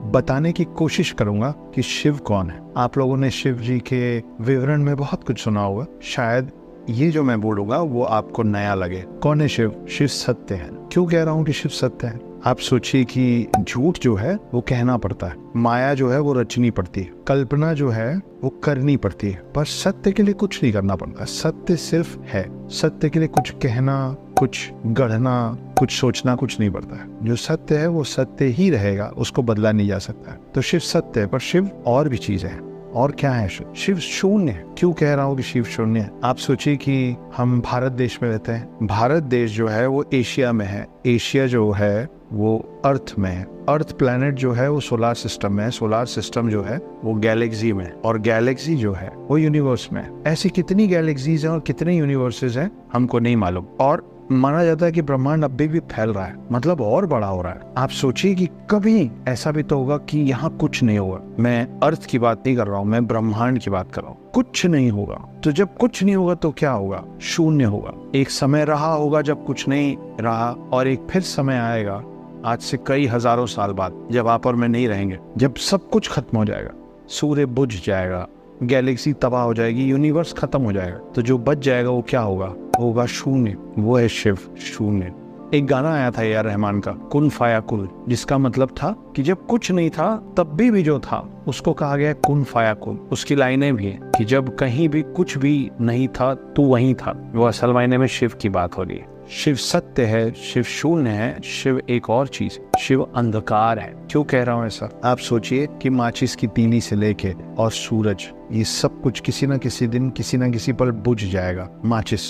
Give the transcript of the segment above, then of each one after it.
बताने की कोशिश करूंगा कि शिव कौन है। आप लोगों ने शिव जी के विवरण में बहुत कुछ सुना होगा, शायद ये जो मैं बोलूंगा वो आपको नया लगे। कौन है शिव? शिव सत्य है। क्यों कह रहा हूँ कि शिव सत्य है? आप सोचिए कि झूठ जो है वो कहना पड़ता है, माया जो है वो रचनी पड़ती है, कल्पना जो है वो करनी पड़ती है, पर सत्य के लिए कुछ नहीं करना पड़ता। सत्य सिर्फ है। सत्य के लिए कुछ कहना, कुछ गढ़ना, कुछ सोचना कुछ नहीं पड़ता है। जो सत्य है वो सत्य ही रहेगा, उसको बदला नहीं जा सकता है। तो शिव सत्य है, पर शिव और भी चीजें हैं। और क्या है शिव? शिव शून्य है। क्यों कह रहा हूँ कि शिव शून्य है? आप सोचिए कि हम भारत देश में रहते हैं। भारत देश जो है वो एशिया में है। एशिया जो है वो अर्थ में है। अर्थ प्लैनेट जो है वो सोलार सिस्टम में है। सोलार सिस्टम जो है वो गैलेक्सी में है, और गैलेक्सी जो है वो यूनिवर्स में है। ऐसी कितनी गैलेक्सीज हैं और कितने यूनिवर्सेस हैं हमको नहीं मालूम। और माना जाता है कि ब्रह्मांड अभी भी फैल रहा है, मतलब और बड़ा हो रहा है। आप सोचिए कि कभी ऐसा भी तो होगा कि यहाँ कुछ नहीं होगा। मैं अर्थ की बात नहीं कर रहा हूँ, मैं ब्रह्मांड की बात कर रहा हूँ। कुछ नहीं होगा। तो जब कुछ नहीं होगा तो क्या होगा? शून्य होगा। एक समय रहा होगा जब कुछ नहीं रहा, और एक फिर समय आएगा आज से कई हजारों साल बाद, जब आप और मैं नहीं रहेंगे, जब सब कुछ खत्म हो जाएगा, सूर्य बुझ जाएगा, गैलेक्सी तबाह हो जाएगी, यूनिवर्स खत्म हो जाएगा, तो जो बच जाएगा वो क्या होगा? होगा शून्य। वो है शिव शून्य। एक गाना आया था ए.आर. रहमान का, कुन फाया कुल, जिसका मतलब था कि जब कुछ नहीं था तब भी जो था उसको कहा गया कुन फाया कुल। उसकी लाइनें भी हैं कि जब कहीं भी कुछ भी नहीं था तो वहीं था। वो असल मायने में शिव की बात हो रही है। शिव सत्य है, शिव शून्य है, शिव एक और चीज, शिव अंधकार है। क्यों कह रहा हूँ ऐसा? आप सोचिए कि माचिस की तीली से लेके और सूरज, ये सब कुछ किसी न किसी दिन किसी न किसी पर बुझ जाएगा। माचिस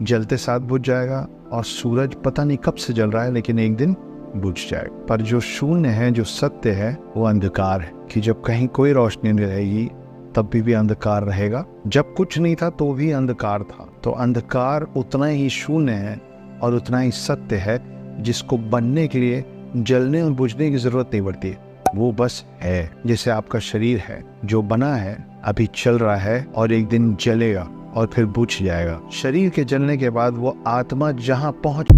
जलते साथ बुझ जाएगा, और सूरज पता नहीं कब से जल रहा है लेकिन एक दिन बुझ जाएगा। पर जो शून्य है, जो सत्य है, वो अंधकार है, कि जब कहीं कोई रोशनी नहीं रहेगी तब भी अंधकार रहेगा। जब कुछ नहीं था तो भी अंधकार था। तो अंधकार उतना ही शून्य है और उतना ही सत्य है, जिसको बनने के लिए जलने और बुझने की जरूरत नहीं पड़ती, वो बस है। जैसे आपका शरीर है, जो बना है, अभी चल रहा है और एक दिन जलेगा और फिर बुझ जाएगा। शरीर के जलने के बाद वो आत्मा जहां पहुंच